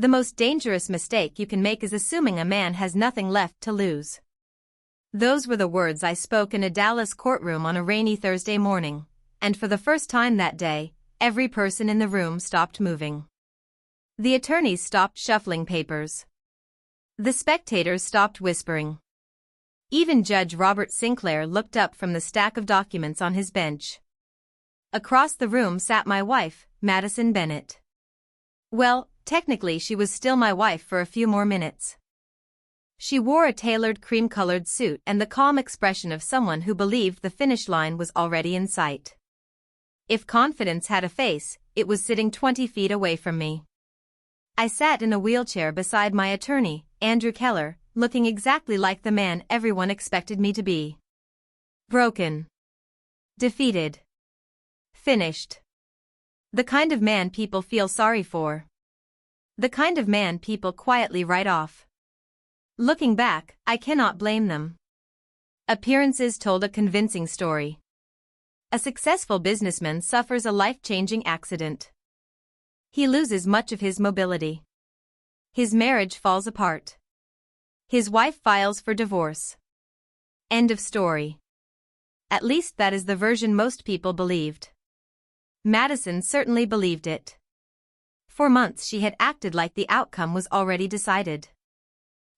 The most dangerous mistake you can make is assuming a man has nothing left to lose. Those were the words I spoke in a Dallas courtroom on a rainy Thursday morning, and for the first time that day, every person in the room stopped moving. The attorneys stopped shuffling papers. The spectators stopped whispering. Even Judge Robert Sinclair looked up from the stack of documents on his bench. Across the room sat my wife, Madison Bennett. Well, technically she was still my wife for a few more minutes. She wore a tailored cream-colored suit and the calm expression of someone who believed the finish line was already in sight. If confidence had a face, it was sitting 20 feet away from me. I sat in a wheelchair beside my attorney, Andrew Keller, looking exactly like the man everyone expected me to be. Broken. Defeated. Finished. The kind of man people feel sorry for. The kind of man people quietly write off. Looking back, I cannot blame them. Appearances told a convincing story. A successful businessman suffers a life-changing accident. He loses much of his mobility. His marriage falls apart. His wife files for divorce. End of story. At least that is the version most people believed. Madison certainly believed it. For months she had acted like the outcome was already decided.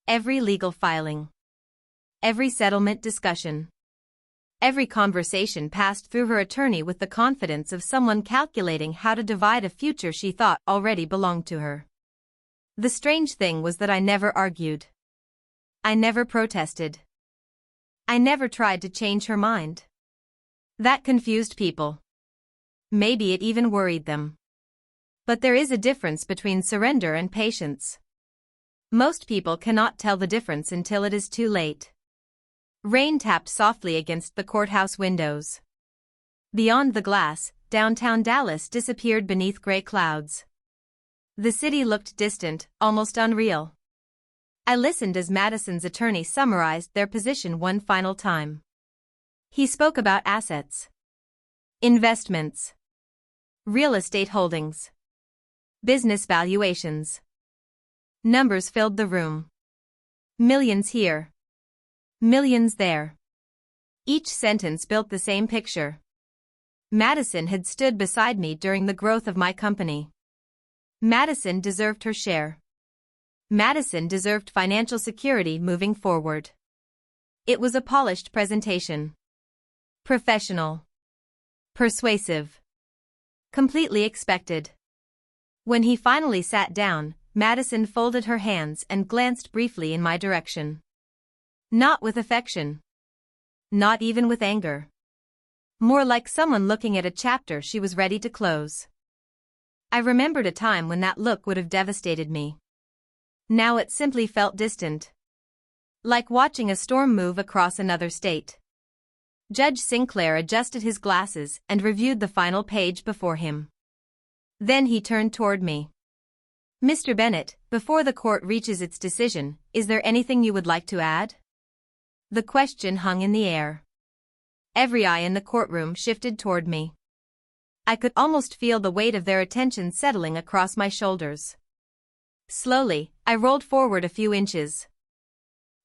Every legal filing. Every settlement discussion. Every conversation passed through her attorney with the confidence of someone calculating how to divide a future she thought already belonged to her. The strange thing was that I never argued. I never protested. I never tried to change her mind. That confused people. Maybe it even worried them. But there is a difference between surrender and patience. Most people cannot tell the difference until it is too late. Rain tapped softly against the courthouse windows. Beyond the glass, downtown Dallas disappeared beneath gray clouds. The city looked distant, almost unreal. I listened as Madison's attorney summarized their position one final time. He spoke about assets. Investments. Real estate holdings. Business valuations. Numbers filled the room. Millions here. Millions there. Each sentence built the same picture. Madison had stood beside me during the growth of my company. Madison deserved her share. Madison deserved financial security moving forward. It was a polished presentation. Professional. Persuasive. Completely expected. When he finally sat down, Madison folded her hands and glanced briefly in my direction. Not with affection. Not even with anger. More like someone looking at a chapter she was ready to close. I remembered a time when that look would have devastated me. Now it simply felt distant. Like watching a storm move across another state. Judge Sinclair adjusted his glasses and reviewed the final page before him. Then he turned toward me. Mr. Bennett, before the court reaches its decision, is there anything you would like to add? The question hung in the air. Every eye in the courtroom shifted toward me. I could almost feel the weight of their attention settling across my shoulders. Slowly, I rolled forward a few inches.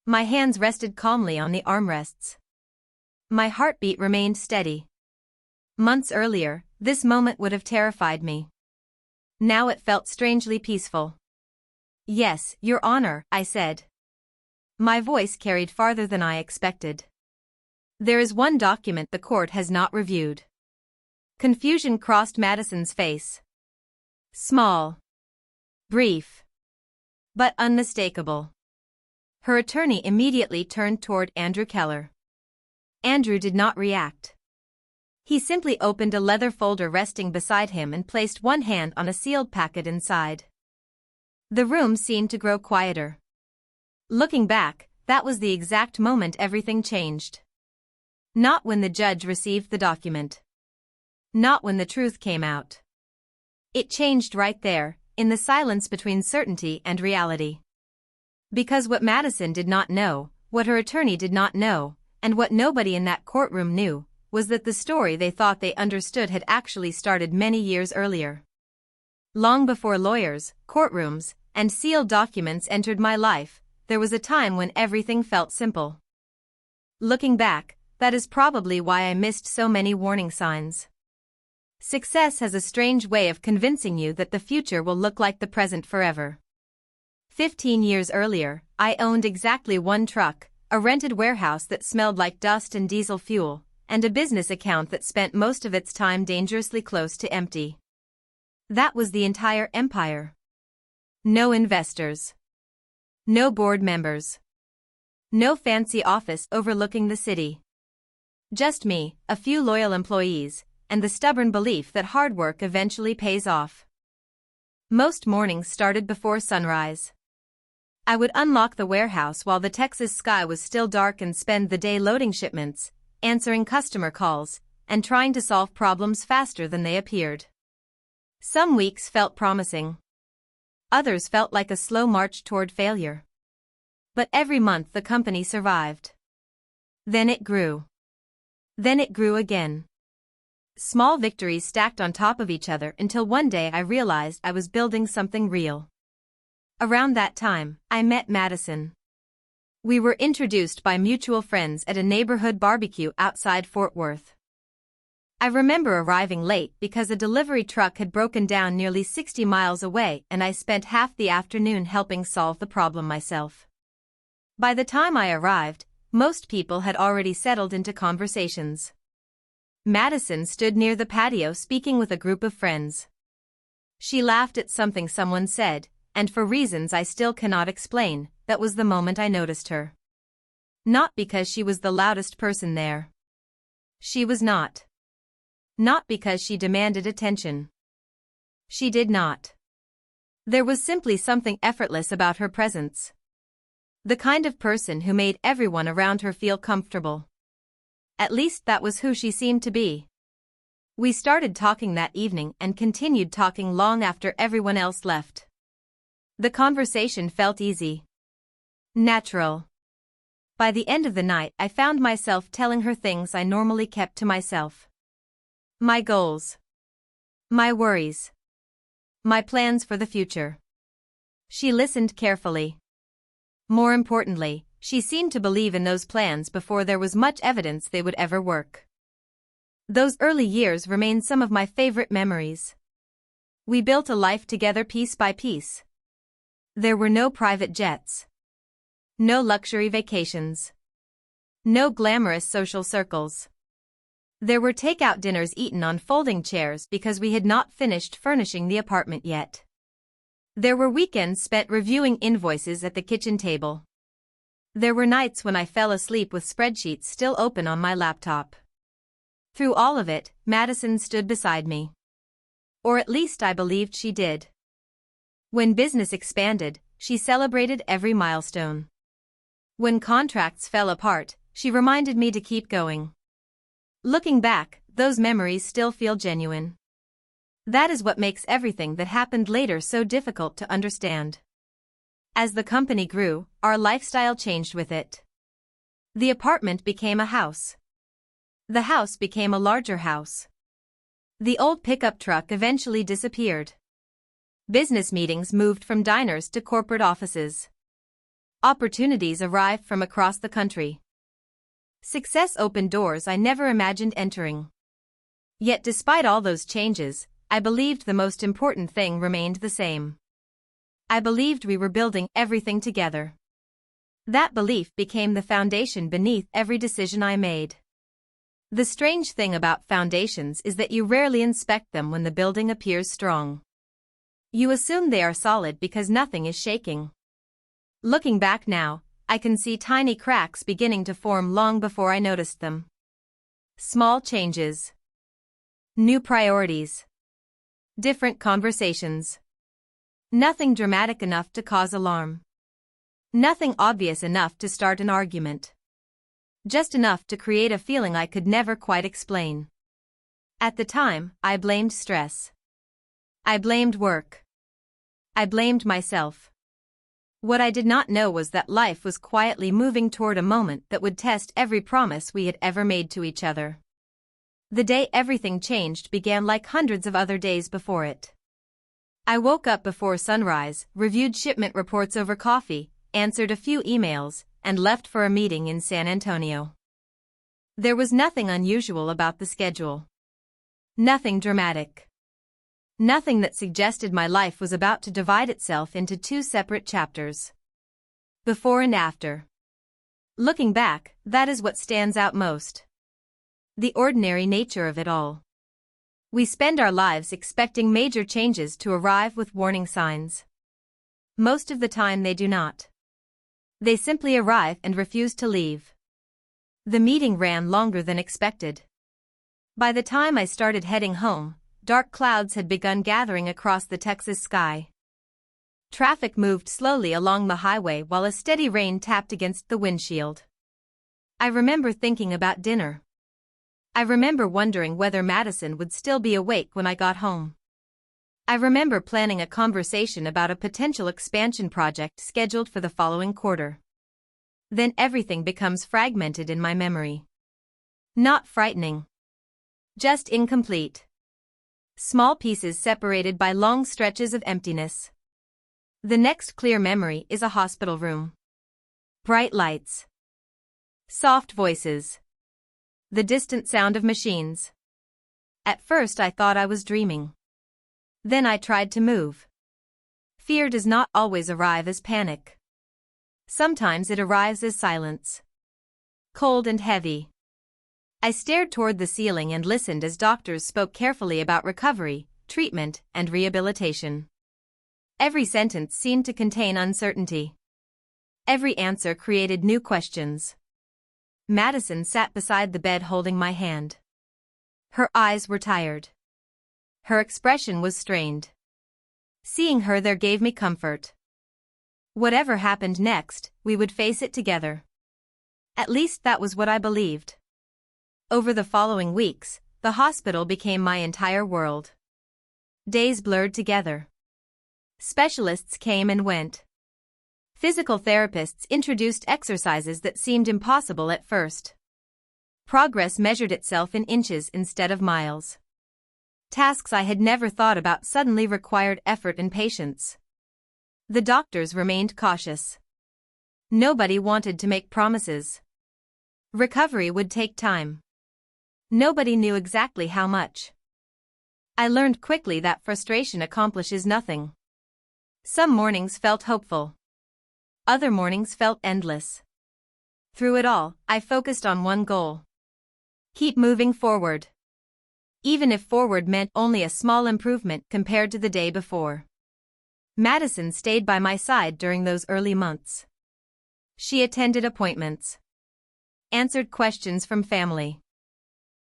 My hands rested calmly on the armrests. My heartbeat remained steady. Months earlier, this moment would have terrified me. Now it felt strangely peaceful. Yes, Your Honor, I said. My voice carried farther than I expected. There is one document the court has not reviewed. Confusion crossed Madison's face. Small. Brief. But unmistakable. Her attorney immediately turned toward Andrew Keller. Andrew did not react. He simply opened a leather folder resting beside him and placed one hand on a sealed packet inside. The room seemed to grow quieter. Looking back, that was the exact moment everything changed. Not when the judge received the document. Not when the truth came out. It changed right there, in the silence between certainty and reality. Because what Madison did not know, what her attorney did not know, and what nobody in that courtroom knew, was that the story they thought they understood had actually started many years earlier. Long before lawyers, courtrooms, and sealed documents entered my life, there was a time when everything felt simple. Looking back, that is probably why I missed so many warning signs. Success has a strange way of convincing you that the future will look like the present forever. 15 years earlier, I owned exactly one truck, a rented warehouse that smelled like dust and diesel fuel, and a business account that spent most of its time dangerously close to empty. That was the entire empire. No investors. No board members. No fancy office overlooking the city. Just me, a few loyal employees, and the stubborn belief that hard work eventually pays off. Most mornings started before sunrise. I would unlock the warehouse while the Texas sky was still dark and spend the day loading shipments, answering customer calls, and trying to solve problems faster than they appeared. Some weeks felt promising. Others felt like a slow march toward failure. But every month the company survived. Then it grew. Then it grew again. Small victories stacked on top of each other until one day I realized I was building something real. Around that time, I met Madison. We were introduced by mutual friends at a neighborhood barbecue outside Fort Worth. I remember arriving late because a delivery truck had broken down nearly 60 miles away and I spent half the afternoon helping solve the problem myself. By the time I arrived, most people had already settled into conversations. Madison stood near the patio speaking with a group of friends. She laughed at something someone said, and for reasons I still cannot explain, that was the moment I noticed her. Not because she was the loudest person there. She was not. Not because she demanded attention. She did not. There was simply something effortless about her presence. The kind of person who made everyone around her feel comfortable. At least that was who she seemed to be. We started talking that evening and continued talking long after everyone else left. The conversation felt easy. Natural. By the end of the night, I found myself telling her things I normally kept to myself. My goals. My worries. My plans for the future. She listened carefully. More importantly, she seemed to believe in those plans before there was much evidence they would ever work. Those early years remain some of my favorite memories. We built a life together piece by piece. There were no private jets. No luxury vacations. No glamorous social circles. There were takeout dinners eaten on folding chairs because we had not finished furnishing the apartment yet. There were weekends spent reviewing invoices at the kitchen table. There were nights when I fell asleep with spreadsheets still open on my laptop. Through all of it, Madison stood beside me. Or at least I believed she did. When business expanded, she celebrated every milestone. When contracts fell apart, she reminded me to keep going. Looking back, those memories still feel genuine. That is what makes everything that happened later so difficult to understand. As the company grew, our lifestyle changed with it. The apartment became a house. The house became a larger house. The old pickup truck eventually disappeared. Business meetings moved from diners to corporate offices. Opportunities arrived from across the country. Success opened doors I never imagined entering. Yet despite all those changes, I believed the most important thing remained the same. I believed we were building everything together. That belief became the foundation beneath every decision I made. The strange thing about foundations is that you rarely inspect them when the building appears strong. You assume they are solid because nothing is shaking. Looking back now, I can see tiny cracks beginning to form long before I noticed them. Small changes. New priorities. Different conversations. Nothing dramatic enough to cause alarm. Nothing obvious enough to start an argument. Just enough to create a feeling I could never quite explain. At the time, I blamed stress. I blamed work. I blamed myself. What I did not know was that life was quietly moving toward a moment that would test every promise we had ever made to each other. The day everything changed began like hundreds of other days before it. I woke up before sunrise, reviewed shipment reports over coffee, answered a few emails, and left for a meeting in San Antonio. There was nothing unusual about the schedule. Nothing dramatic. Nothing that suggested my life was about to divide itself into two separate chapters. Before and after. Looking back, that is what stands out most. The ordinary nature of it all. We spend our lives expecting major changes to arrive with warning signs. Most of the time they do not. They simply arrive and refuse to leave. The meeting ran longer than expected. By the time I started heading home, dark clouds had begun gathering across the Texas sky. Traffic moved slowly along the highway while a steady rain tapped against the windshield. I remember thinking about dinner. I remember wondering whether Madison would still be awake when I got home. I remember planning a conversation about a potential expansion project scheduled for the following quarter. Then everything becomes fragmented in my memory. Not frightening. Just incomplete. Small pieces separated by long stretches of emptiness. The next clear memory is a hospital room. Bright lights. Soft voices. The distant sound of machines. At first I thought I was dreaming. Then I tried to move. Fear does not always arrive as panic. Sometimes it arrives as silence. Cold and heavy. I stared toward the ceiling and listened as doctors spoke carefully about recovery, treatment, and rehabilitation. Every sentence seemed to contain uncertainty. Every answer created new questions. Madison sat beside the bed holding my hand. Her eyes were tired. Her expression was strained. Seeing her there gave me comfort. Whatever happened next, we would face it together. At least that was what I believed. Over the following weeks, the hospital became my entire world. Days blurred together. Specialists came and went. Physical therapists introduced exercises that seemed impossible at first. Progress measured itself in inches instead of miles. Tasks I had never thought about suddenly required effort and patience. The doctors remained cautious. Nobody wanted to make promises. Recovery would take time. Nobody knew exactly how much. I learned quickly that frustration accomplishes nothing. Some mornings felt hopeful. Other mornings felt endless. Through it all, I focused on one goal. Keep moving forward. Even if forward meant only a small improvement compared to the day before. Madison stayed by my side during those early months. She attended appointments. Answered questions from family.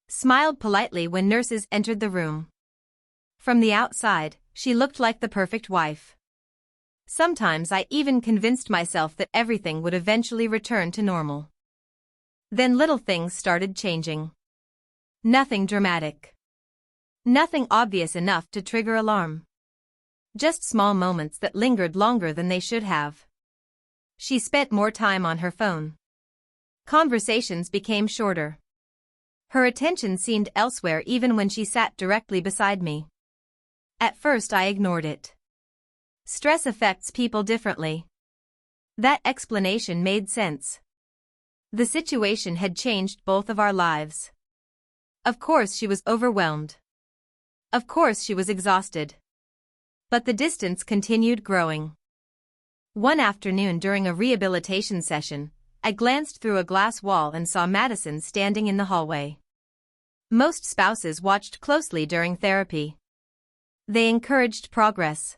Smiled politely when nurses entered the room. From the outside, she looked like the perfect wife. Sometimes I even convinced myself that everything would eventually return to normal. Then little things started changing. Nothing dramatic. Nothing obvious enough to trigger alarm. Just small moments that lingered longer than they should have. She spent more time on her phone. Conversations became shorter. Her attention seemed elsewhere even when she sat directly beside me. At first I ignored it. Stress affects people differently. That explanation made sense. The situation had changed both of our lives. Of course she was overwhelmed. Of course she was exhausted. But the distance continued growing. One afternoon during a rehabilitation session, I glanced through a glass wall and saw Madison standing in the hallway. Most spouses watched closely during therapy. They encouraged progress.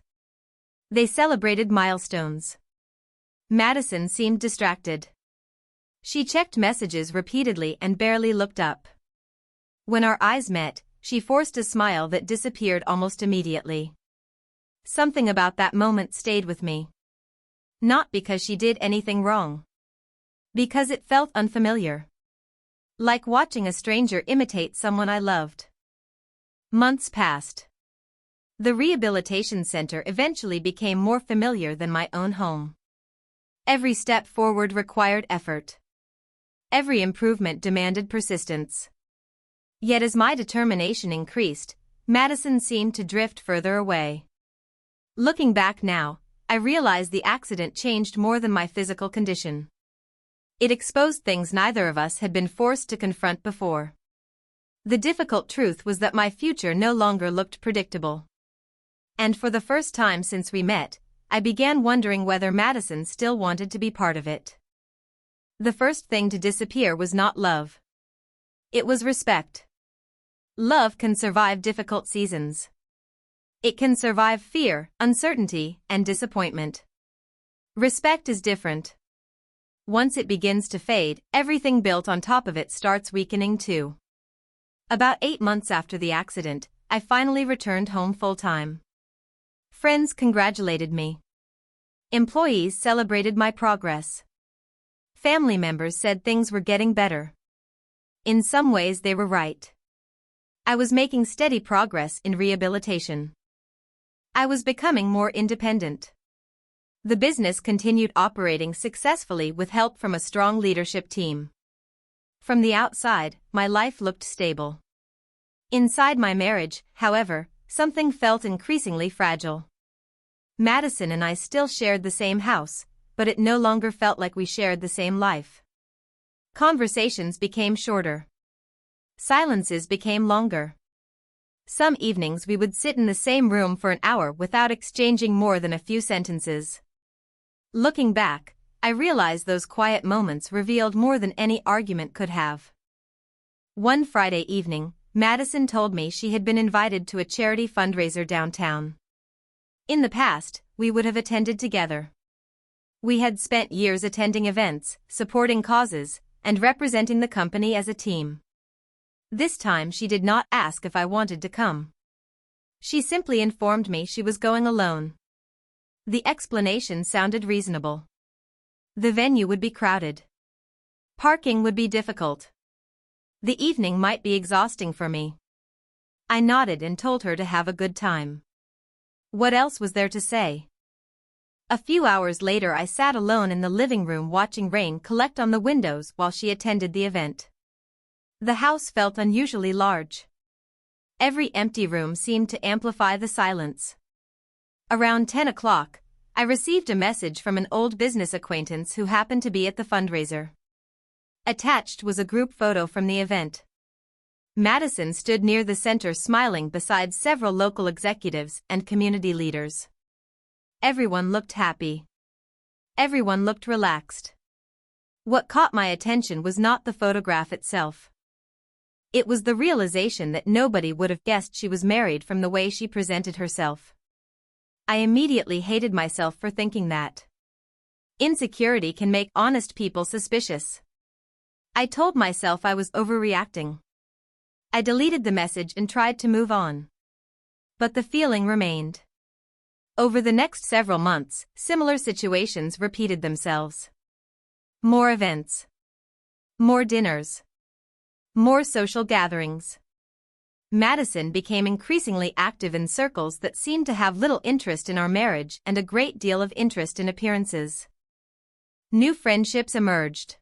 They celebrated milestones. Madison seemed distracted. She checked messages repeatedly and barely looked up. When our eyes met, she forced a smile that disappeared almost immediately. Something about that moment stayed with me. Not because she did anything wrong. Because it felt unfamiliar. Like watching a stranger imitate someone I loved. Months passed. The rehabilitation center eventually became more familiar than my own home. Every step forward required effort. Every improvement demanded persistence. Yet as my determination increased, Madison seemed to drift further away. Looking back now, I realize the accident changed more than my physical condition. It exposed things neither of us had been forced to confront before. The difficult truth was that my future no longer looked predictable. And for the first time since we met, I began wondering whether Madison still wanted to be part of it. The first thing to disappear was not love. It was respect. Love can survive difficult seasons. It can survive fear, uncertainty, and disappointment. Respect is different. Once it begins to fade, everything built on top of it starts weakening too. About 8 months after the accident, I finally returned home full-time. Friends congratulated me. Employees celebrated my progress. Family members said things were getting better. In some ways they were right. I was making steady progress in rehabilitation. I was becoming more independent. The business continued operating successfully with help from a strong leadership team. From the outside, my life looked stable. Inside my marriage, however, something felt increasingly fragile. Madison and I still shared the same house, but it no longer felt like we shared the same life. Conversations became shorter. Silences became longer. Some evenings we would sit in the same room for an hour without exchanging more than a few sentences. Looking back, I realize those quiet moments revealed more than any argument could have. One Friday evening, Madison told me she had been invited to a charity fundraiser downtown. In the past, we would have attended together. We had spent years attending events, supporting causes, and representing the company as a team. This time she did not ask if I wanted to come. She simply informed me she was going alone. The explanation sounded reasonable. The venue would be crowded. Parking would be difficult. The evening might be exhausting for me. I nodded and told her to have a good time. What else was there to say? A few hours later I sat alone in the living room watching rain collect on the windows while she attended the event. The house felt unusually large. Every empty room seemed to amplify the silence. Around 10 o'clock, I received a message from an old business acquaintance who happened to be at the fundraiser. Attached was a group photo from the event. Madison stood near the center smiling beside several local executives and community leaders. Everyone looked happy. Everyone looked relaxed. What caught my attention was not the photograph itself. It was the realization that nobody would have guessed she was married from the way she presented herself. I immediately hated myself for thinking that. Insecurity can make honest people suspicious. I told myself I was overreacting. I deleted the message and tried to move on. But the feeling remained. Over the next several months, similar situations repeated themselves. More events. More dinners. More social gatherings. Madison became increasingly active in circles that seemed to have little interest in our marriage and a great deal of interest in appearances. New friendships emerged.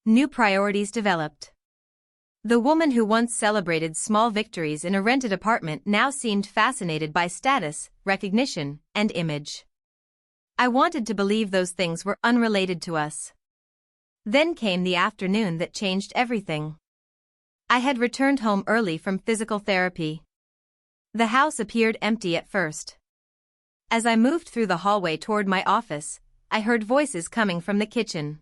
New priorities developed. The woman who once celebrated small victories in a rented apartment now seemed fascinated by status, recognition, and image. I wanted to believe those things were unrelated to us. Then came the afternoon that changed everything. I had returned home early from physical therapy. The house appeared empty at first. As I moved through the hallway toward my office, I heard voices coming from the kitchen.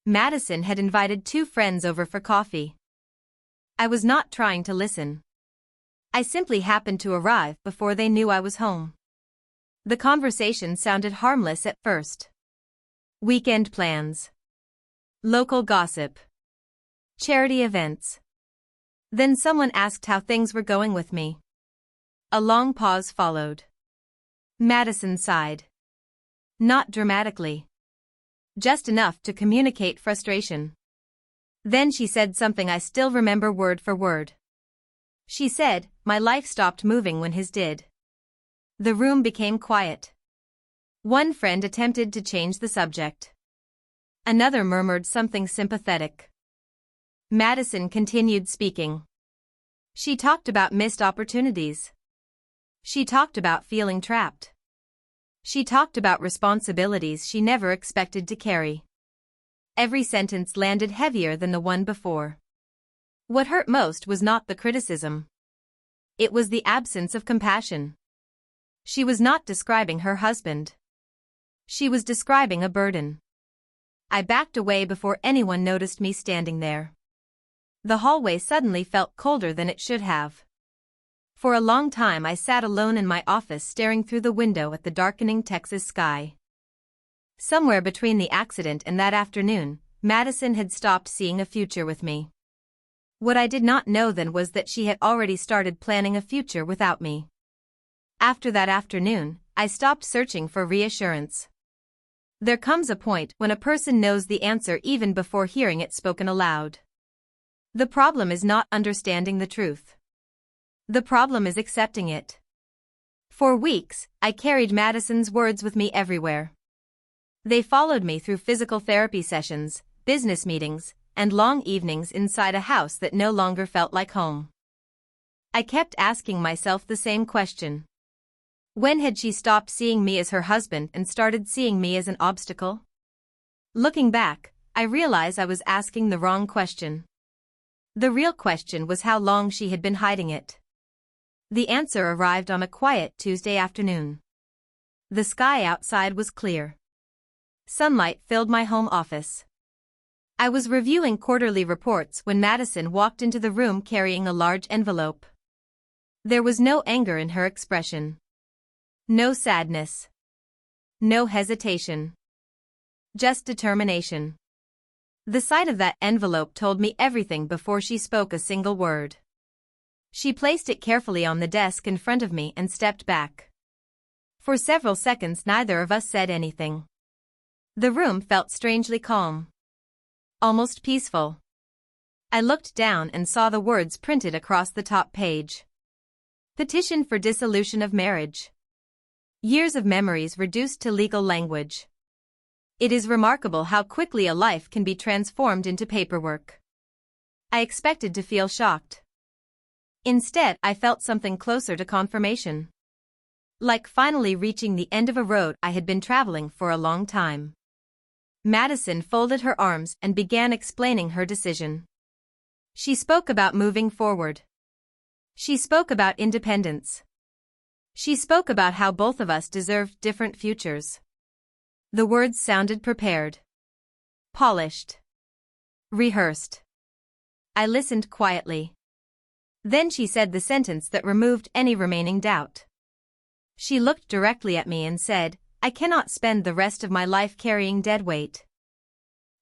Madison had invited 2 friends over for coffee. I was not trying to listen. I simply happened to arrive before they knew I was home. The conversation sounded harmless at first. Weekend plans. Local gossip. Charity events. Then someone asked how things were going with me. A long pause followed. Madison sighed. Not dramatically. Just enough to communicate frustration. Then she said something I still remember word for word. She said, "My life stopped moving when his did." The room became quiet. One friend attempted to change the subject. Another murmured something sympathetic. Madison continued speaking. She talked about missed opportunities. She talked about feeling trapped. She talked about responsibilities she never expected to carry. Every sentence landed heavier than the one before. What hurt most was not the criticism. It was the absence of compassion. She was not describing her husband. She was describing a burden. I backed away before anyone noticed me standing there. The hallway suddenly felt colder than it should have. For a long time I sat alone in my office staring through the window at the darkening Texas sky. Somewhere between the accident and that afternoon, Madison had stopped seeing a future with me. What I did not know then was that she had already started planning a future without me. After that afternoon, I stopped searching for reassurance. There comes a point when a person knows the answer even before hearing it spoken aloud. The problem is not understanding the truth. The problem is accepting it. For weeks, I carried Madison's words with me everywhere. They followed me through physical therapy sessions, business meetings, and long evenings inside a house that no longer felt like home. I kept asking myself the same question. When had she stopped seeing me as her husband and started seeing me as an obstacle? Looking back, I realize I was asking the wrong question. The real question was how long she had been hiding it. The answer arrived on a quiet Tuesday afternoon. The sky outside was clear. Sunlight filled my home office. I was reviewing quarterly reports when Madison walked into the room carrying a large envelope. There was no anger in her expression. No sadness. No hesitation. Just determination. The sight of that envelope told me everything before she spoke a single word. She placed it carefully on the desk in front of me and stepped back. For several seconds neither of us said anything. The room felt strangely calm. Almost peaceful. I looked down and saw the words printed across the top page. Petition for dissolution of marriage. Years of memories reduced to legal language. It is remarkable how quickly a life can be transformed into paperwork. I expected to feel shocked. Instead, I felt something closer to confirmation. Like finally reaching the end of a road I had been traveling for a long time. Madison folded her arms and began explaining her decision. She spoke about moving forward. She spoke about independence. She spoke about how both of us deserved different futures. The words sounded prepared. Polished. Rehearsed. I listened quietly. Then she said the sentence that removed any remaining doubt. She looked directly at me and said, I cannot spend the rest of my life carrying deadweight.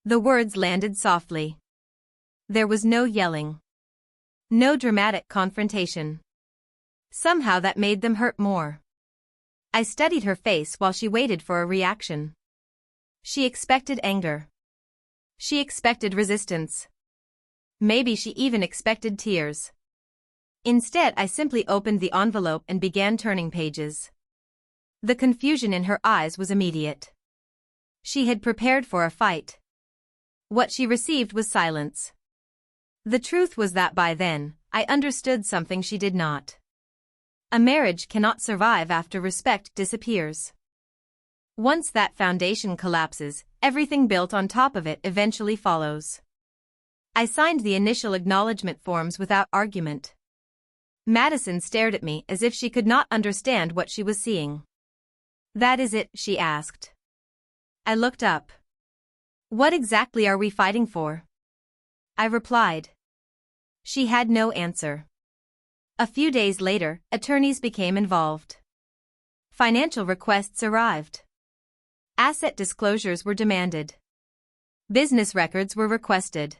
The words landed softly. There was no yelling. No dramatic confrontation. Somehow that made them hurt more. I studied her face while she waited for a reaction. She expected anger. She expected resistance. Maybe she even expected tears. Instead, I simply opened the envelope and began turning pages. The confusion in her eyes was immediate. She had prepared for a fight. What she received was silence. The truth was that by then, I understood something she did not. A marriage cannot survive after respect disappears. Once that foundation collapses, everything built on top of it eventually follows. I signed the initial acknowledgement forms without argument. Madison stared at me as if she could not understand what she was seeing. That is it, she asked. I looked up. What exactly are we fighting for? I replied. She had no answer. A few days later, attorneys became involved. Financial requests arrived. Asset disclosures were demanded. Business records were requested.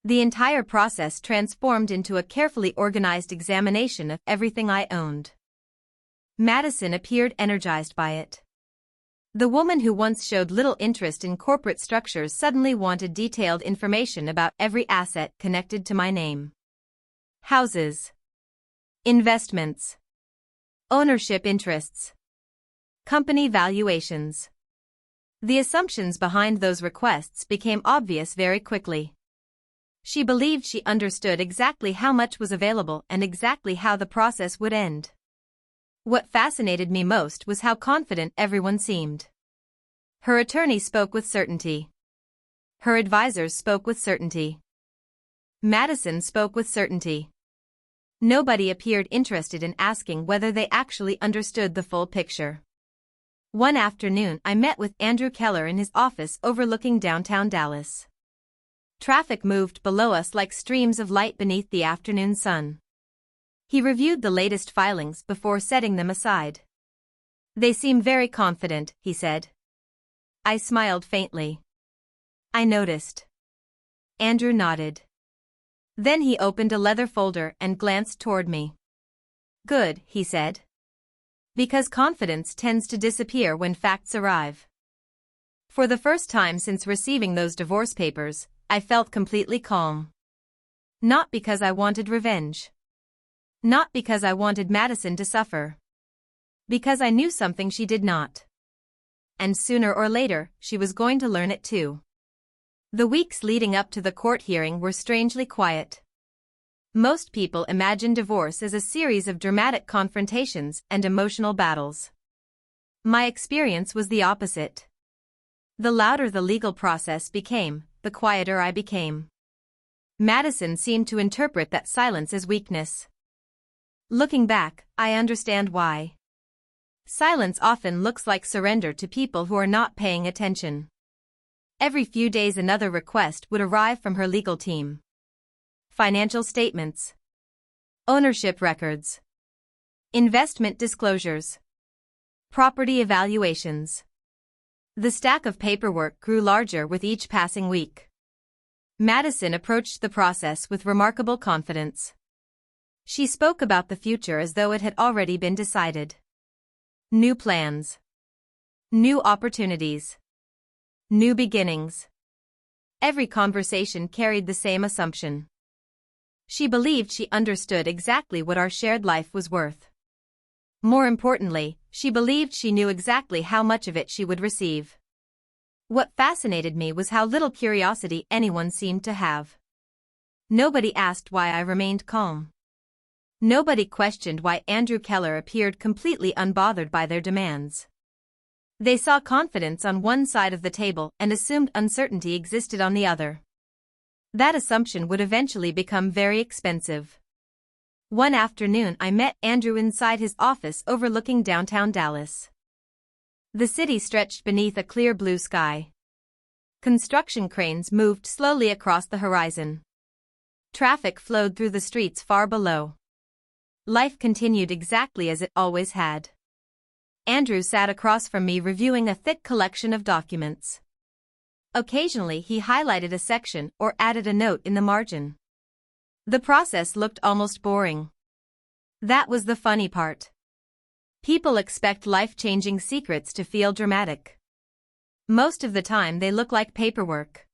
The entire process transformed into a carefully organized examination of everything I owned. Madison appeared energized by it. The woman who once showed little interest in corporate structures suddenly wanted detailed information about every asset connected to my name. Houses. Investments. Ownership interests. Company valuations. The assumptions behind those requests became obvious very quickly. She believed she understood exactly how much was available and exactly how the process would end. What fascinated me most was how confident everyone seemed. Her attorney spoke with certainty. Her advisors spoke with certainty. Madison spoke with certainty. Nobody appeared interested in asking whether they actually understood the full picture. One afternoon I met with Andrew Keller in his office overlooking downtown Dallas. Traffic moved below us like streams of light beneath the afternoon sun. He reviewed the latest filings before setting them aside. "They seem very confident," he said. I smiled faintly. "I noticed." Andrew nodded. Then he opened a leather folder and glanced toward me. "Good," he said. "Because confidence tends to disappear when facts arrive." For the first time since receiving those divorce papers, I felt completely calm. Not because I wanted revenge. Not because I wanted Madison to suffer. Because I knew something she did not. And sooner or later, she was going to learn it too. The weeks leading up to the court hearing were strangely quiet. Most people imagine divorce as a series of dramatic confrontations and emotional battles. My experience was the opposite. The louder the legal process became, the quieter I became. Madison seemed to interpret that silence as weakness. Looking back, I understand why. Silence often looks like surrender to people who are not paying attention. Every few days another request would arrive from her legal team. Financial statements. Ownership records. Investment disclosures. Property evaluations. The stack of paperwork grew larger with each passing week. Madison approached the process with remarkable confidence. She spoke about the future as though it had already been decided. New plans. New opportunities. New beginnings. Every conversation carried the same assumption. She believed she understood exactly what our shared life was worth. More importantly, she believed she knew exactly how much of it she would receive. What fascinated me was how little curiosity anyone seemed to have. Nobody asked why I remained calm. Nobody questioned why Andrew Keller appeared completely unbothered by their demands. They saw confidence on one side of the table and assumed uncertainty existed on the other. That assumption would eventually become very expensive. One afternoon I met Andrew inside his office overlooking downtown Dallas. The city stretched beneath a clear blue sky. Construction cranes moved slowly across the horizon. Traffic flowed through the streets far below. Life continued exactly as it always had. Andrew sat across from me reviewing a thick collection of documents. Occasionally he highlighted a section or added a note in the margin. The process looked almost boring. That was the funny part. People expect life-changing secrets to feel dramatic. Most of the time they look like paperwork.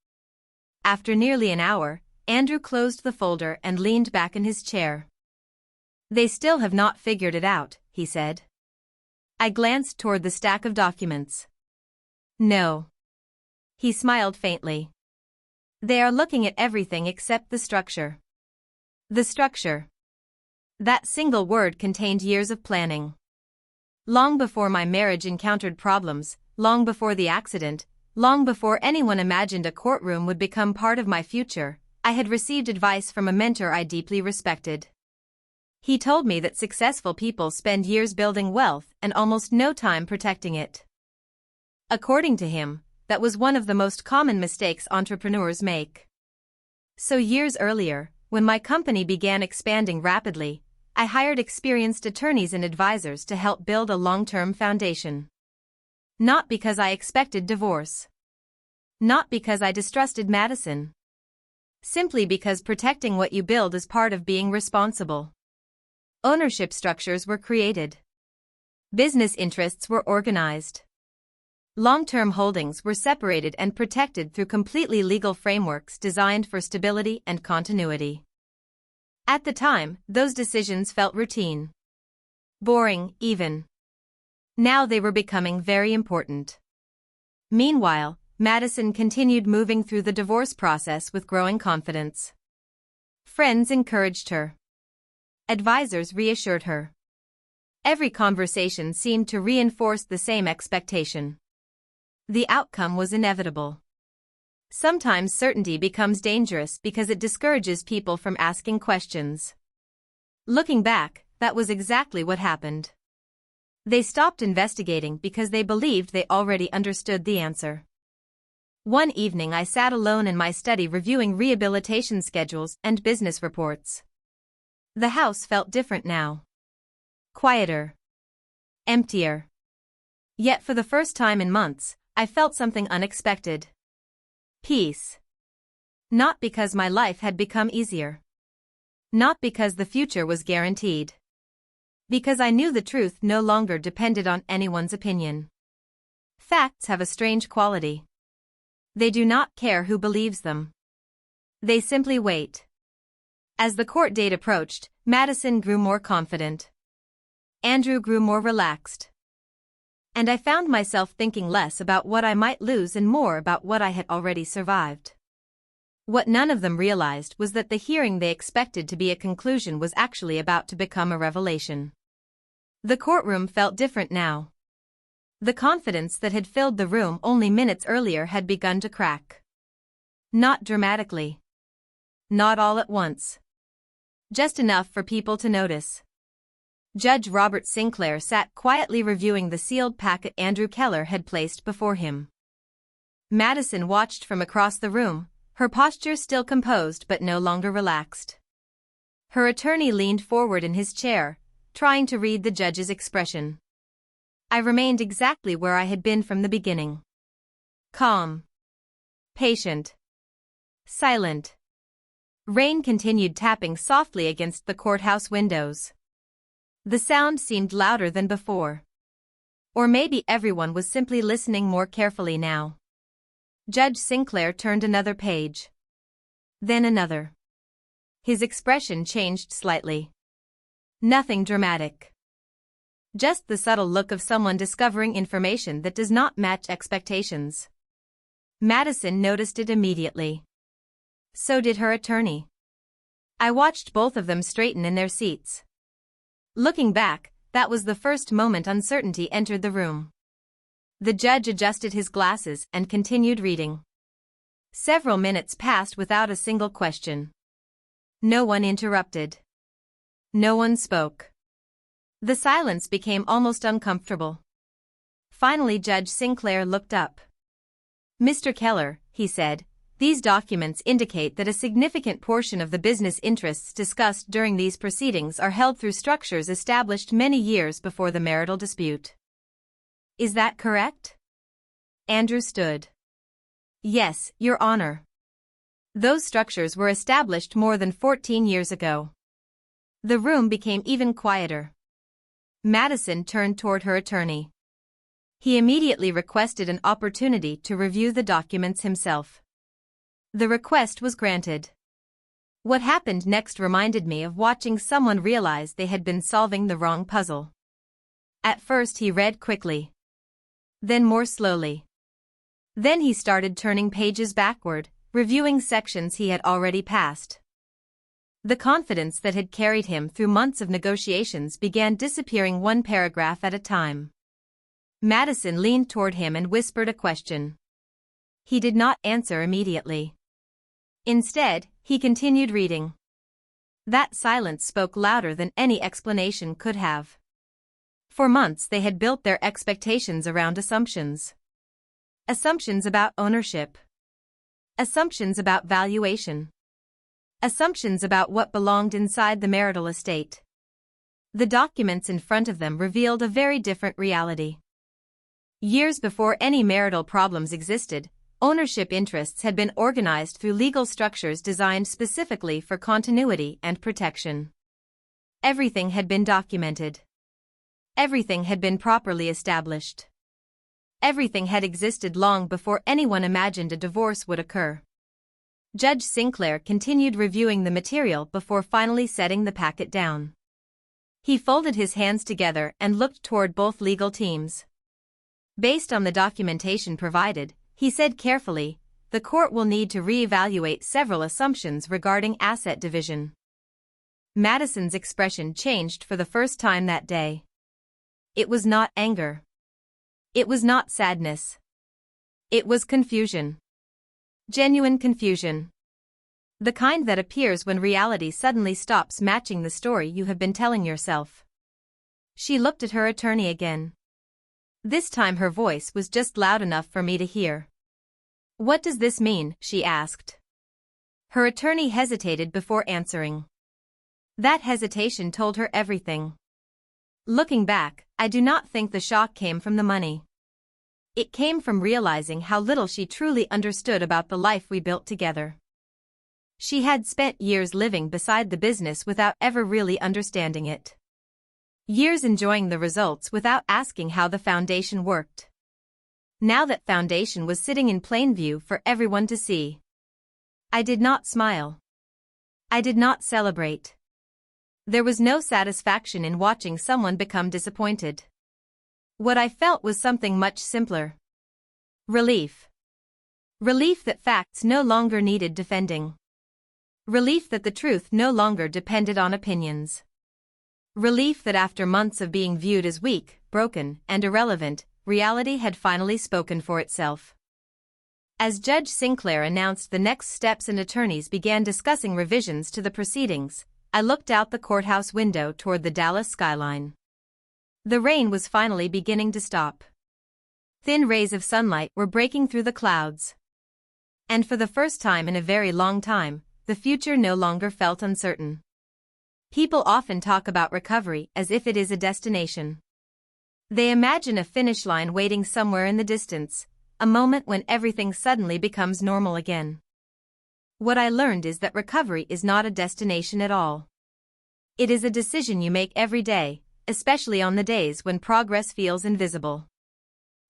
After nearly an hour, Andrew closed the folder and leaned back in his chair. "They still have not figured it out," he said. I glanced toward the stack of documents. "No." He smiled faintly. "They are looking at everything except the structure." The structure. That single word contained years of planning. Long before my marriage encountered problems, long before the accident, long before anyone imagined a courtroom would become part of my future, I had received advice from a mentor I deeply respected. He told me that successful people spend years building wealth and almost no time protecting it. According to him, that was one of the most common mistakes entrepreneurs make. So years earlier, when my company began expanding rapidly, I hired experienced attorneys and advisors to help build a long-term foundation. Not because I expected divorce. Not because I distrusted Madison. Simply because protecting what you build is part of being responsible. Ownership structures were created. Business interests were organized. Long-term holdings were separated and protected through completely legal frameworks designed for stability and continuity. At the time, those decisions felt routine. Boring, even. Now they were becoming very important. Meanwhile, Madison continued moving through the divorce process with growing confidence. Friends encouraged her. Advisors reassured her. Every conversation seemed to reinforce the same expectation. The outcome was inevitable. Sometimes certainty becomes dangerous because it discourages people from asking questions. Looking back, that was exactly what happened. They stopped investigating because they believed they already understood the answer. One evening I sat alone in my study reviewing rehabilitation schedules and business reports. The house felt different now. Quieter. Emptier. Yet for the first time in months, I felt something unexpected. Peace. Not because my life had become easier. Not because the future was guaranteed. Because I knew the truth no longer depended on anyone's opinion. Facts have a strange quality. They do not care who believes them. They simply wait. As the court date approached, Madison grew more confident. Andrew grew more relaxed. And I found myself thinking less about what I might lose and more about what I had already survived. What none of them realized was that the hearing they expected to be a conclusion was actually about to become a revelation. The courtroom felt different now. The confidence that had filled the room only minutes earlier had begun to crack. Not dramatically. Not all at once. Just enough for people to notice. Judge Robert Sinclair sat quietly reviewing the sealed packet Andrew Keller had placed before him. Madison watched from across the room, her posture still composed but no longer relaxed. Her attorney leaned forward in his chair, trying to read the judge's expression. I remained exactly where I had been from the beginning. Calm. Patient. Silent. Rain continued tapping softly against the courthouse windows. The sound seemed louder than before. Or maybe everyone was simply listening more carefully now. Judge Sinclair turned another page. Then another. His expression changed slightly. Nothing dramatic. Just the subtle look of someone discovering information that does not match expectations. Madison noticed it immediately. So did her attorney. I watched both of them straighten in their seats. Looking back, that was the first moment uncertainty entered the room. The judge adjusted his glasses and continued reading. Several minutes passed without a single question. No one interrupted. No one spoke. The silence became almost uncomfortable. Finally, Judge Sinclair looked up. "Mr. Keller," he said, "these documents indicate that a significant portion of the business interests discussed during these proceedings are held through structures established many years before the marital dispute. Is that correct?" Andrew stood. "Yes, Your Honor. Those structures were established more than 14 years ago." The room became even quieter. Madison turned toward her attorney. He immediately requested an opportunity to review the documents himself. The request was granted. What happened next reminded me of watching someone realize they had been solving the wrong puzzle. At first he read quickly. Then more slowly. Then he started turning pages backward, reviewing sections he had already passed. The confidence that had carried him through months of negotiations began disappearing one paragraph at a time. Madison leaned toward him and whispered a question. He did not answer immediately. Instead, he continued reading. That silence spoke louder than any explanation could have. For months they had built their expectations around assumptions. Assumptions about ownership. Assumptions about valuation. Assumptions about what belonged inside the marital estate. The documents in front of them revealed a very different reality. Years before any marital problems existed, ownership interests had been organized through legal structures designed specifically for continuity and protection. Everything had been documented. Everything had been properly established. Everything had existed long before anyone imagined a divorce would occur. Judge Sinclair continued reviewing the material before finally setting the packet down. He folded his hands together and looked toward both legal teams. Based on the documentation provided, he said carefully, the court will need to reevaluate several assumptions regarding asset division. Madison's expression changed for the first time that day. It was not anger. It was not sadness. It was confusion. Genuine confusion. The kind that appears when reality suddenly stops matching the story you have been telling yourself. She looked at her attorney again. This time her voice was just loud enough for me to hear. "What does this mean?" she asked. Her attorney hesitated before answering. That hesitation told her everything. Looking back, I do not think the shock came from the money. It came from realizing how little she truly understood about the life we built together. She had spent years living beside the business without ever really understanding it. Years enjoying the results without asking how the foundation worked. Now that foundation was sitting in plain view for everyone to see. I did not smile. I did not celebrate. There was no satisfaction in watching someone become disappointed. What I felt was something much simpler. Relief. Relief that facts no longer needed defending. Relief that the truth no longer depended on opinions. Relief that after months of being viewed as weak, broken, and irrelevant, reality had finally spoken for itself. As Judge Sinclair announced the next steps and attorneys began discussing revisions to the proceedings, I looked out the courthouse window toward the Dallas skyline. The rain was finally beginning to stop. Thin rays of sunlight were breaking through the clouds. And for the first time in a very long time, the future no longer felt uncertain. People often talk about recovery as if it is a destination. They imagine a finish line waiting somewhere in the distance, a moment when everything suddenly becomes normal again. What I learned is that recovery is not a destination at all. It is a decision you make every day, especially on the days when progress feels invisible.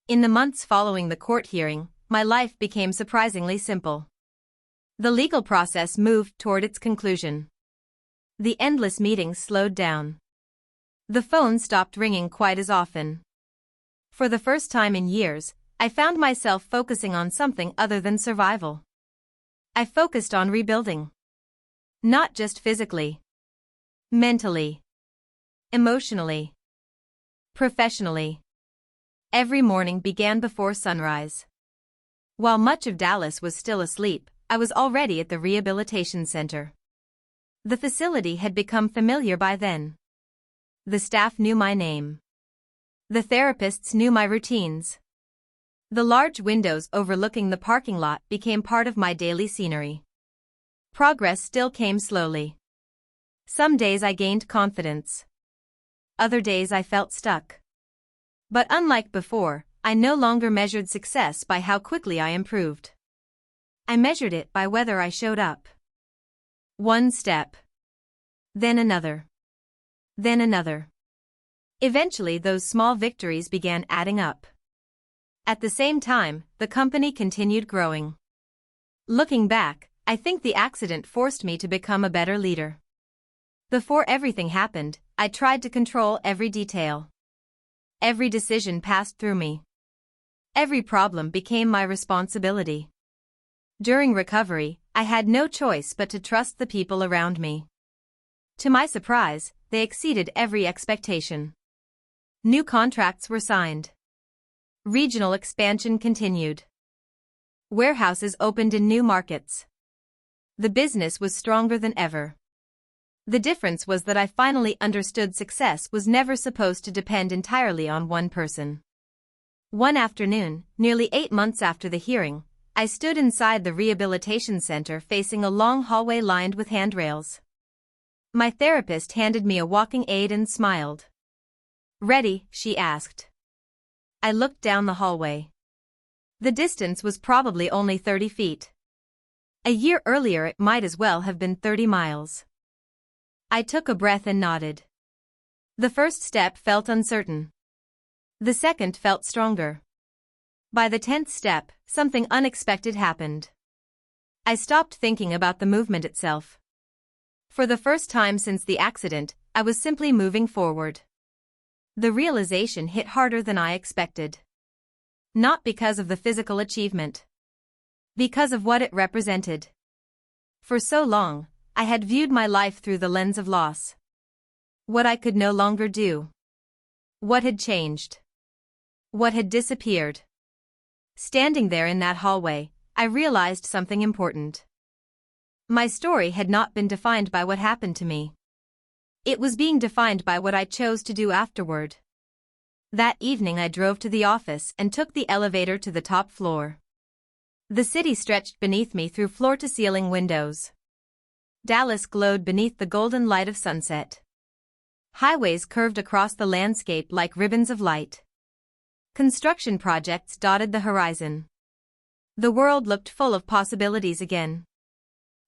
In the months following the court hearing, my life became surprisingly simple. The legal process moved toward its conclusion. The endless meetings slowed down. The phone stopped ringing quite as often. For the first time in years, I found myself focusing on something other than survival. I focused on rebuilding. Not just physically. Mentally. Emotionally. Professionally. Every morning began before sunrise. While much of Dallas was still asleep, I was already at the rehabilitation center. The facility had become familiar by then. The staff knew my name. The therapists knew my routines. The large windows overlooking the parking lot became part of my daily scenery. Progress still came slowly. Some days I gained confidence. Other days I felt stuck. But unlike before, I no longer measured success by how quickly I improved. I measured it by whether I showed up. One step. Then another. Then another. Eventually those small victories began adding up. At the same time, the company continued growing. Looking back, I think the accident forced me to become a better leader. Before everything happened, I tried to control every detail. Every decision passed through me. Every problem became my responsibility. During recovery, I had no choice but to trust the people around me. To my surprise, they exceeded every expectation. New contracts were signed. Regional expansion continued. Warehouses opened in new markets. The business was stronger than ever. The difference was that I finally understood success was never supposed to depend entirely on one person. One afternoon, nearly 8 months after the hearing, I stood inside the rehabilitation center facing a long hallway lined with handrails. My therapist handed me a walking aid and smiled. "Ready?" she asked. I looked down the hallway. The distance was probably only 30 feet. A year earlier it might as well have been 30 miles. I took a breath and nodded. The first step felt uncertain. The second felt stronger. By the 10th step, something unexpected happened. I stopped thinking about the movement itself. For the first time since the accident, I was simply moving forward. The realization hit harder than I expected. Not because of the physical achievement. Because of what it represented. For so long, I had viewed my life through the lens of loss. What I could no longer do. What had changed? What had disappeared? Standing there in that hallway, I realized something important. My story had not been defined by what happened to me. It was being defined by what I chose to do afterward. That evening I drove to the office and took the elevator to the top floor. The city stretched beneath me through floor-to-ceiling windows. Dallas glowed beneath the golden light of sunset. Highways curved across the landscape like ribbons of light. Construction projects dotted the horizon. The world looked full of possibilities again.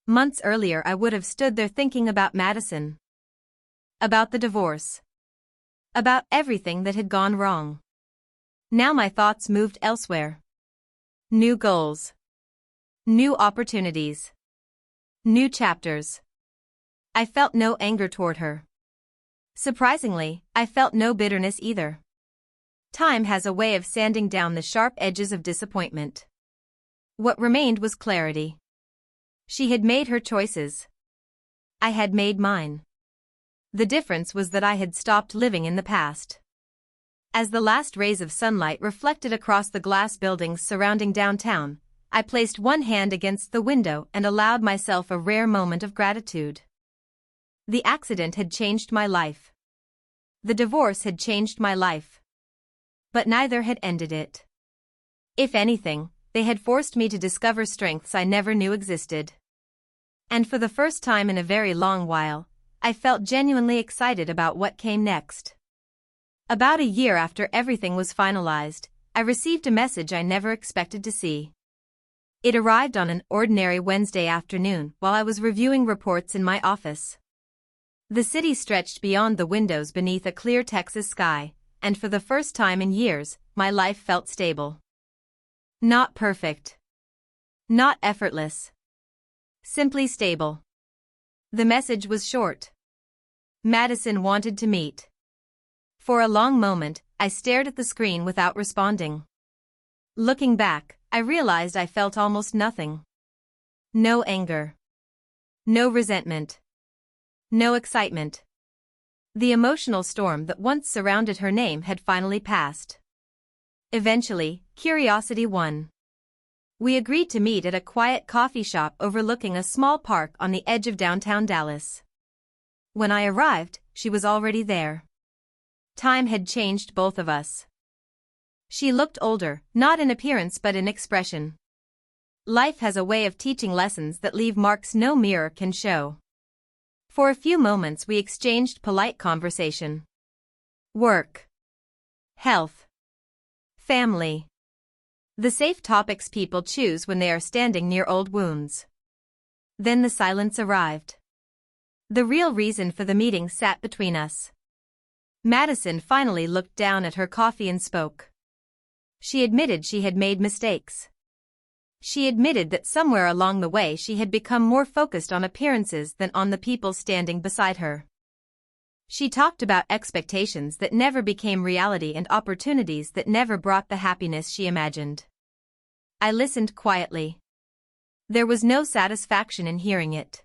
Months earlier I would have stood there thinking about Madison. About the divorce. About everything that had gone wrong. Now my thoughts moved elsewhere. New goals. New opportunities. New chapters. I felt no anger toward her. Surprisingly, I felt no bitterness either. Time has a way of sanding down the sharp edges of disappointment. What remained was clarity. She had made her choices. I had made mine. The difference was that I had stopped living in the past. As the last rays of sunlight reflected across the glass buildings surrounding downtown, I placed one hand against the window and allowed myself a rare moment of gratitude. The accident had changed my life. The divorce had changed my life. But neither had ended it. If anything, they had forced me to discover strengths I never knew existed. And for the first time in a very long while, I felt genuinely excited about what came next. About a year after everything was finalized, I received a message I never expected to see. It arrived on an ordinary Wednesday afternoon while I was reviewing reports in my office. The city stretched beyond the windows beneath a clear Texas sky, and for the first time in years, my life felt stable. Not perfect. Not effortless. Simply stable. The message was short. Madison wanted to meet. For a long moment, I stared at the screen without responding. Looking back, I realized I felt almost nothing. No anger. No resentment. No excitement. The emotional storm that once surrounded her name had finally passed. Eventually, curiosity won. We agreed to meet at a quiet coffee shop overlooking a small park on the edge of downtown Dallas. When I arrived, she was already there. Time had changed both of us. She looked older, not in appearance but in expression. Life has a way of teaching lessons that leave marks no mirror can show. For a few moments we exchanged polite conversation. Work. Health. Family. The safe topics people choose when they are standing near old wounds. Then the silence arrived. The real reason for the meeting sat between us. Madison finally looked down at her coffee and spoke. She admitted she had made mistakes. She admitted that somewhere along the way she had become more focused on appearances than on the people standing beside her. She talked about expectations that never became reality and opportunities that never brought the happiness she imagined. I listened quietly. There was no satisfaction in hearing it.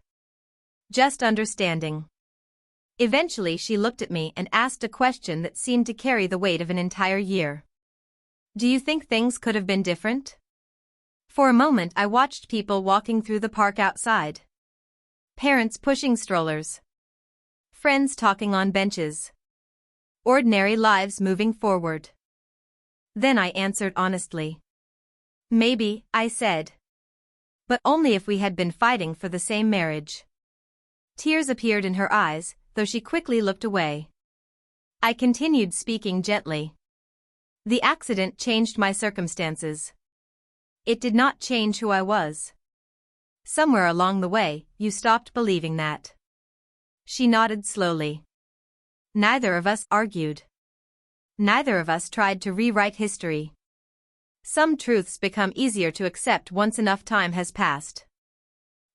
Just understanding. Eventually she looked at me and asked a question that seemed to carry the weight of an entire year. Do you think things could have been different? For a moment I watched people walking through the park outside. Parents pushing strollers. Friends talking on benches. Ordinary lives moving forward. Then I answered honestly. Maybe, I said. But only if we had been fighting for the same marriage. Tears appeared in her eyes, though she quickly looked away. I continued speaking gently. The accident changed my circumstances. It did not change who I was. Somewhere along the way, you stopped believing that. She nodded slowly. Neither of us argued. Neither of us tried to rewrite history. Some truths become easier to accept once enough time has passed.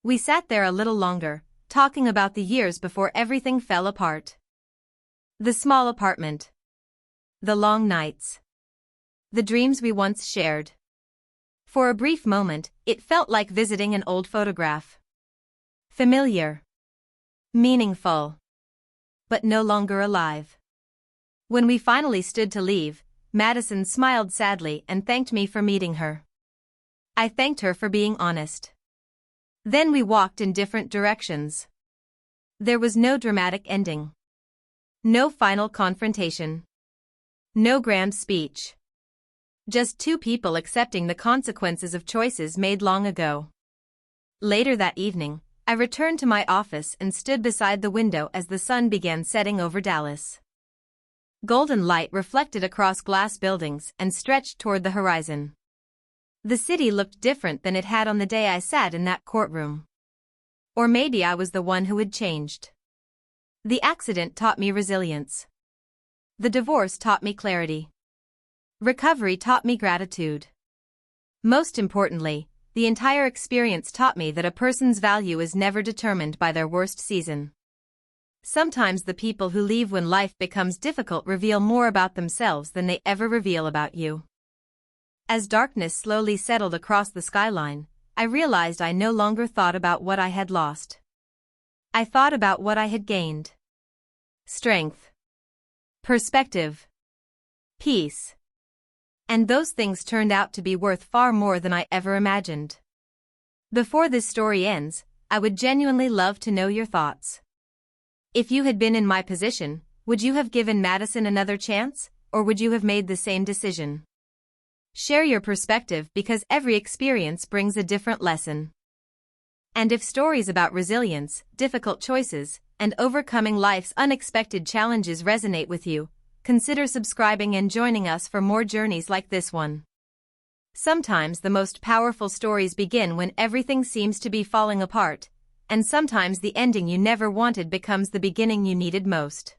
We sat there a little longer, talking about the years before everything fell apart. The small apartment. The long nights. The dreams we once shared. For a brief moment, it felt like visiting an old photograph. Familiar. Meaningful. But no longer alive. When we finally stood to leave, Madison smiled sadly and thanked me for meeting her. I thanked her for being honest. Then we walked in different directions. There was no dramatic ending. No final confrontation. No grand speech. Just two people accepting the consequences of choices made long ago. Later that evening, I returned to my office and stood beside the window as the sun began setting over Dallas. Golden light reflected across glass buildings and stretched toward the horizon. The city looked different than it had on the day I sat in that courtroom. Or maybe I was the one who had changed. The accident taught me resilience. The divorce taught me clarity. Recovery taught me gratitude. Most importantly, the entire experience taught me that a person's value is never determined by their worst season. Sometimes the people who leave when life becomes difficult reveal more about themselves than they ever reveal about you. As darkness slowly settled across the skyline, I realized I no longer thought about what I had lost. I thought about what I had gained. Strength. Perspective. Peace. And those things turned out to be worth far more than I ever imagined. Before this story ends, I would genuinely love to know your thoughts. If you had been in my position, would you have given Madison another chance, or would you have made the same decision? Share your perspective because every experience brings a different lesson. And if stories about resilience, difficult choices, and overcoming life's unexpected challenges resonate with you, consider subscribing and joining us for more journeys like this one. Sometimes the most powerful stories begin when everything seems to be falling apart, and sometimes the ending you never wanted becomes the beginning you needed most.